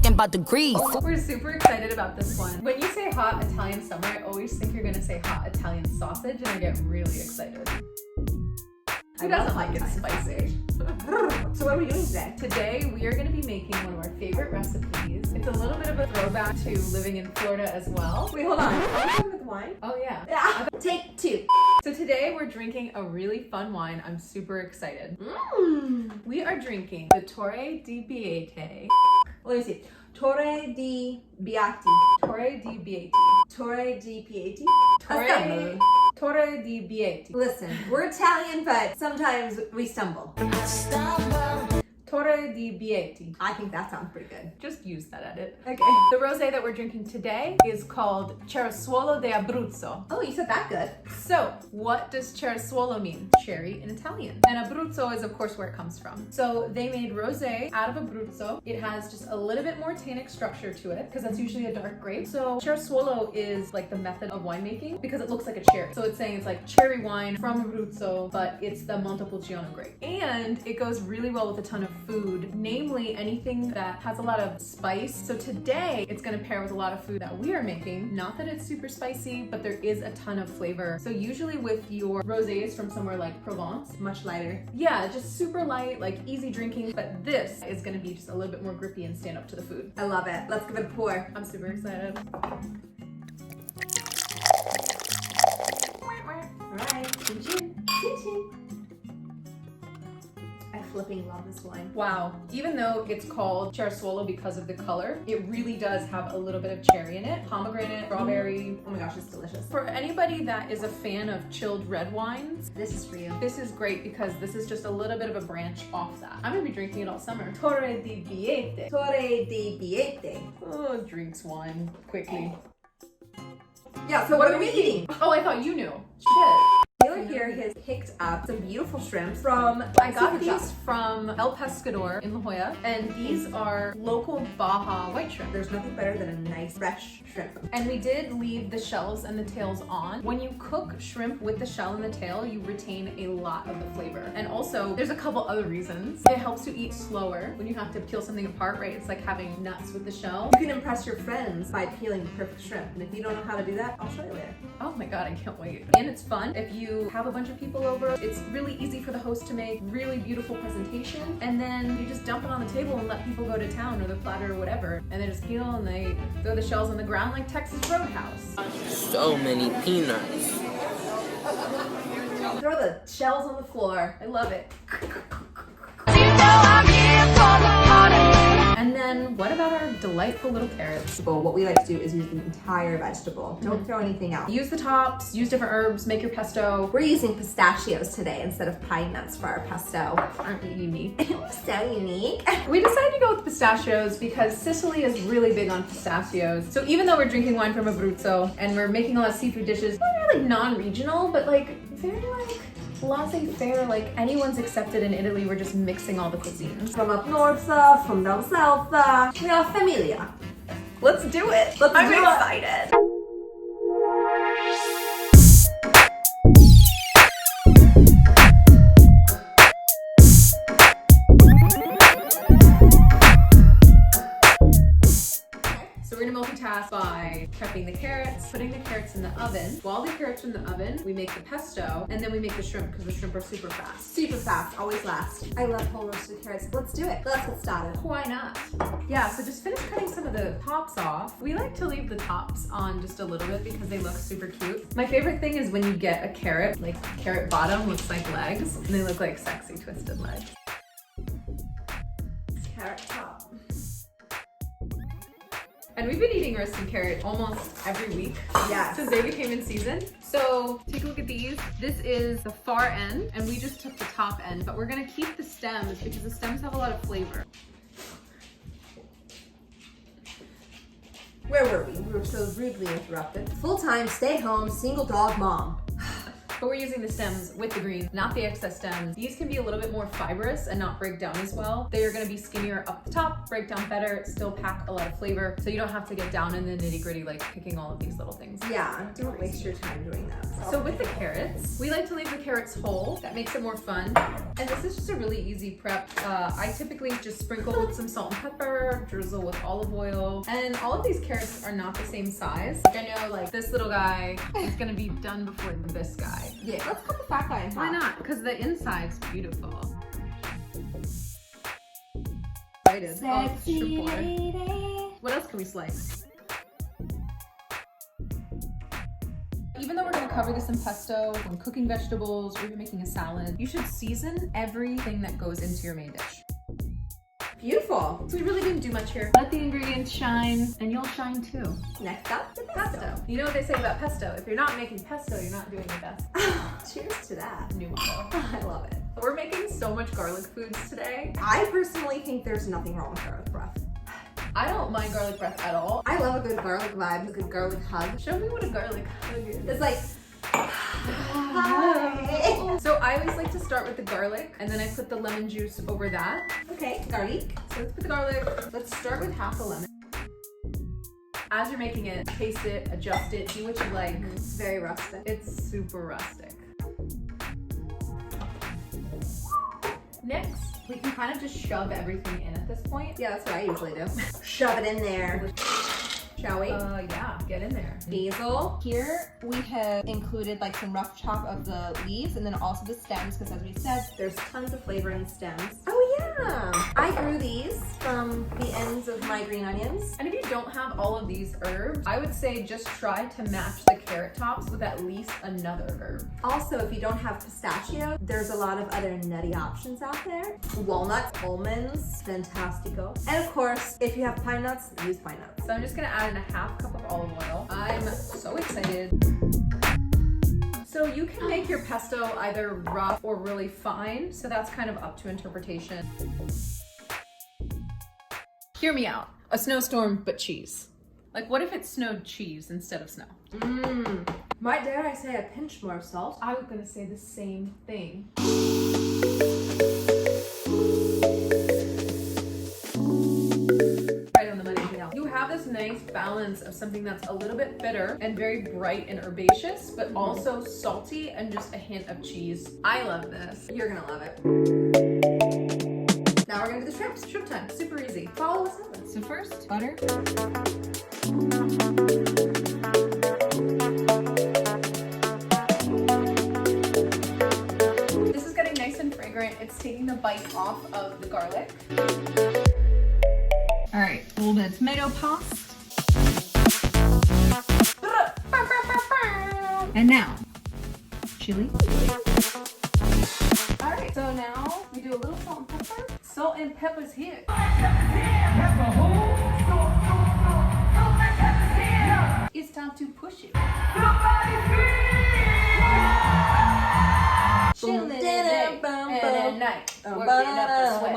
talking about degrees. We're super excited about this one. When you say hot Italian summer, I always think you're gonna say hot Italian sausage, and I get really excited. Who doesn't like it spicy? So what are we doing today? Today, we are gonna be making one of our favorite recipes. It's a little bit of a throwback to living in Florida as well. Wait, hold on. Are we done with wine? Oh yeah. Yeah. Take two. So today we're drinking a really fun wine. I'm super excited. We are drinking the Torre di Baguette. Let me see. Torre di Baguette. Torre di Baguette. Torre di Baguette. Torre di Baguette. Listen, we're Italian, but sometimes we stumble. Torre di Baguette. I think that sounds pretty good. Just use that edit. Okay. The rosé that we're drinking today is called Cerasuolo de Abruzzo. Oh, you said that good. So, what does Cerasuolo mean? Cherry in Italian. And Abruzzo is of course where it comes from. So they made rosé out of Abruzzo. It has just a little bit more tannic structure to it because that's usually a dark grape. So Cerasuolo is like the method of winemaking because it looks like a cherry. So it's saying it's like cherry wine from Abruzzo, but it's the Montepulciano grape. And it goes really well with a ton of food, namely anything that has a lot of spice. So today it's gonna pair with a lot of food that we are making. Not that it's super spicy, but there is a ton of flavor. So usually with your rosés from somewhere like Provence, Much lighter. yeah, just super light, like easy drinking, but this is gonna be just a little bit more grippy and stand up to the food. I love it. Let's give it a pour. I'm super excited. All right. Chin chin. Chin chin. I flipping love this wine. Wow, even though it's called Cerasuolo because of the color, it really does have a little bit of cherry in it. Pomegranate, strawberry. Oh my gosh, it's delicious. For anybody that is a fan of chilled red wines, This is for you. this is great because this is just a little bit of a branch off that. I'm gonna be drinking it all summer. Torre di Baguette. Torre di Baguette. Oh, drinks wine quickly. Yeah, so what are we eating? Oh, I thought you knew. Shit. Taylor here has picked up some beautiful shrimps from I got Seafood Shop. these from El Pescador in La Jolla, and these are local Baja white shrimp. There's nothing better than a nice fresh shrimp. And we did leave the shells and the tails on. When you cook shrimp with the shell and the tail, you retain a lot of the flavor. And also, there's a couple other reasons. It helps you eat slower when you have to peel something apart, right? It's like having nuts with the shell. You can impress your friends by peeling the perfect shrimp. And if you don't know how to do that, I'll show you later. Oh my God, I can't wait. And it's fun. If you have a bunch of people over, it's really easy for the host to make really beautiful presentation. And then you just dump it on the table and let people go to town or the platter or whatever. And they just peel and they throw the shells on the ground like Texas Roadhouse. So many peanuts. Throw the shells on the floor. I love it. And then what about our delightful little carrots? Well, what we like to do is use the entire vegetable. Don't throw anything out. Use the tops, use different herbs, make your pesto. We're using pistachios today instead of pine nuts for our pesto. Aren't you unique? So unique. We decided to go with pistachios because Sicily is really big on pistachios. So even though we're drinking wine from Abruzzo and we're making a lot of seafood dishes, not really non-regional, but like very like laissez-faire, like anyone's accepted in Italy. We're just mixing all the cuisines. From up north, from down south, we are familia. Let's do it. Let's I'm do it. excited. We're gonna multitask by prepping the carrots, putting the carrots in the oven. While the carrots are in the oven, we make the pesto, and then we make the shrimp because the shrimp are super fast. Super fast, always last. I love whole roasted carrots. Let's do it. Let's get started. Why not? Yeah, so just finish cutting some of the tops off. We like to leave the tops on just a little bit because they look super cute. My favorite thing is when you get a carrot, like carrot bottom looks like legs, and they look like sexy twisted legs. Carrot top. And we've been eating roasted carrot almost every week Yes. since they became in season. So take a look at these. This is the far end, and we just took the top end, but we're gonna keep the stems because the stems have a lot of flavor. Where were we? We were so rudely interrupted. Full-time, stay-home, single dog mom. but we're using the stems with the green, not the excess stems. These can be a little bit more fibrous and not break down as well. They are gonna be skinnier up the top, break down better, still pack a lot of flavor, so you don't have to get down in the nitty gritty like picking all of these little things. Yeah, don't waste your time doing that. So with the carrots, we like to leave the carrots whole. That makes it more fun. And this is just a really easy prep. I typically just sprinkle with some salt and pepper, drizzle with olive oil, and all of these carrots are not the same size. Like I know like this little guy is gonna be done before this guy. Yeah, let's cut the fat guy in half. Why not? Because the inside's beautiful. Sexy lady. What else can we slice? Even though we're gonna cover this in pesto, when cooking vegetables, or even making a salad, you should season everything that goes into your main dish. Beautiful. So we really didn't do much here. Let the ingredients shine, and you'll shine too. Next up, the Pesto. You know what they say about pesto? If you're not making pesto, you're not doing your best. Cheers to that. New motto. I love it. We're making so much garlic foods today. I personally think there's nothing wrong with garlic breath. I don't mind garlic breath at all. I love a good garlic vibe, a good garlic hug. Show me what a garlic hug is. It's like, hi. So I always like to start with the garlic, and then I put the lemon juice over that. Okay, garlic. So let's put the garlic. Let's start with half a lemon. As you're making it, taste it, adjust it, do what you like. It's very rustic. It's super rustic. Next, we can kind of just shove everything in at this point. Yeah, that's what I usually do. Shove it in there. Shall we? Yeah, get in there. Basil. Here we have included like some rough chop of the leaves and then also the stems because as we said, There's tons of flavor in the stems. Oh yeah! I grew these from the ends of my green onions. And if you don't have all of these herbs, I would say just try to match the carrot tops with at least another herb. Also, if you don't have pistachio, there's a lot of other nutty options out there. Walnuts, almonds, fantastico. And of course, if you have pine nuts, use pine nuts. So I'm just gonna add in a half cup of olive oil. I'm so excited. So you can make your pesto either rough or really fine, so that's kind of up to interpretation. Hear me out. A snowstorm, but cheese. Like what if it snowed cheese instead of snow? Might dare I say a pinch more salt? I was gonna say the same thing. Right on the money. You have this nice balance of something that's a little bit bitter and very bright and herbaceous, but also salty and just a hint of cheese. I love this. You're gonna love it. Now we're gonna do the shrimps. Shrimp time, super easy. Follow us in. so first butter. This is getting nice and fragrant. It's taking the bite off of the garlic. All right, a little bit of tomato paste. And now, chili. All right, so now we do a little salt and pepper. Salt and pepper's here. It's time to push it. Chilling in day and at night, working up a sweat.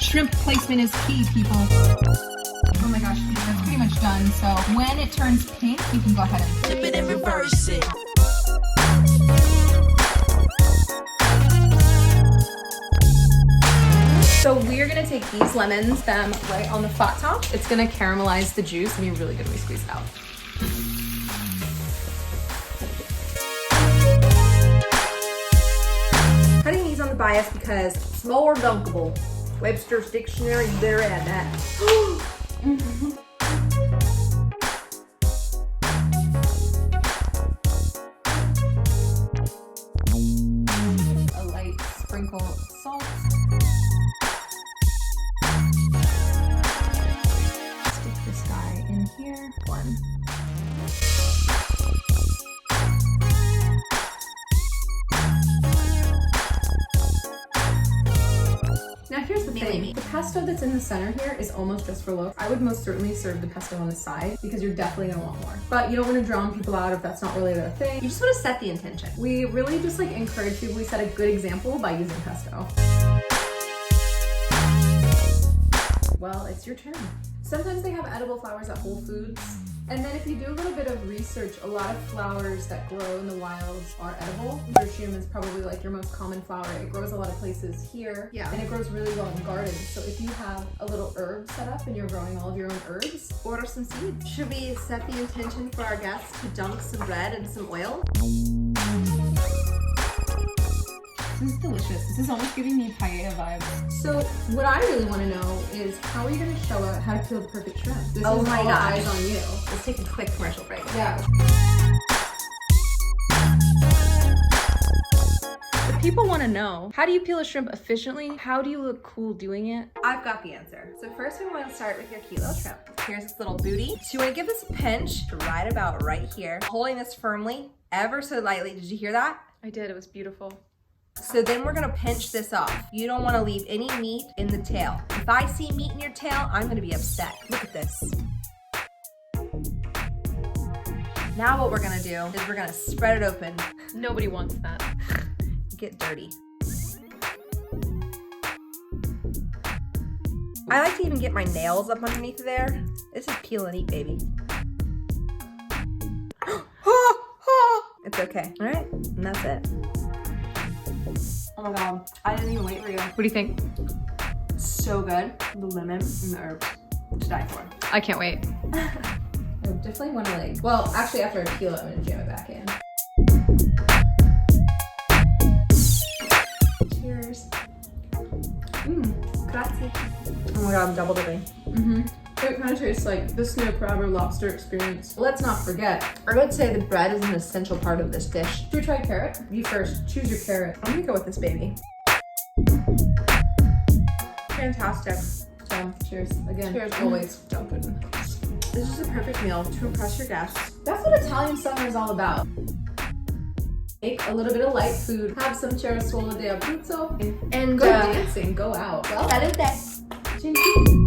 Shrimp placement is key, people. Oh my gosh, that's pretty much done. So when it turns pink, you can go ahead and Flip it and reverse it. So we're gonna take these lemons, them right on the flat top. It's gonna caramelize the juice and be really good when we squeeze it out. Cutting these on the bias because it's more dunkable. Webster's Dictionary, you better add that. A light sprinkle of salt. Stick this guy in here. One. Now here's the thing, the pesto that's in the center here is almost just for looks. I would most certainly serve the pesto on the side because you're definitely gonna want more. But you don't wanna drown people out if that's not really their thing. You just want to set the intention. We really just like encourage people, we set a good example by using pesto. well, it's your turn. Sometimes they have edible flowers at Whole Foods. And then if you do a little bit of research, a lot of flowers that grow in the wilds are edible. Shrimpin is probably like your most common flower. It grows a lot of places here. Yeah. And it grows really well in gardens. So if you have a little herb set up and you're growing all of your own herbs, order some seeds. Should we set the intention for our guests to dunk some bread in some oil? This is delicious. This is almost giving me paella vibes. So what I really want to know is how are you going to show out how to peel the perfect shrimp? This Oh is my all gosh. eyes on you. Let's take a quick commercial break. Yeah. The people want to know, how do you peel a shrimp efficiently? How do you look cool doing it? I've got the answer. So first we want to start with your kilo shrimp. Here's its little booty. So you want to give this a pinch right about right here, holding this firmly, ever so lightly. Did you hear that? I did. It was beautiful. So then we're gonna pinch this off. You don't wanna leave any meat in the tail. If I see meat in your tail, I'm gonna be upset. Look at this. Now what we're gonna do is we're gonna spread it open. Nobody wants that. Get dirty. I like to even get my nails up underneath there. This is peel and eat, baby. It's okay. All right, and that's it. Oh my God, I didn't even wait for you. What do you think? So good. The lemon and the herbs to die for. I can't wait. I definitely want to like, well, actually after I peel it, I'm going to jam it back in. Cheers. Grazie. Oh my God, I'm double dipping. It kind of tastes like the snow crab or lobster experience. Let's not forget, I would say the bread is an essential part of this dish. should we try carrot? You first, choose your carrot. I'm gonna go with this baby. Fantastic. So, cheers. Again, Cheers. always don't put in. This is a perfect meal to impress your guests. That's what Italian summer is all about. Make a little bit of light food, have some cerasuolo di Abruzzo, and And go dancing, go out. Well, salute. chin chin.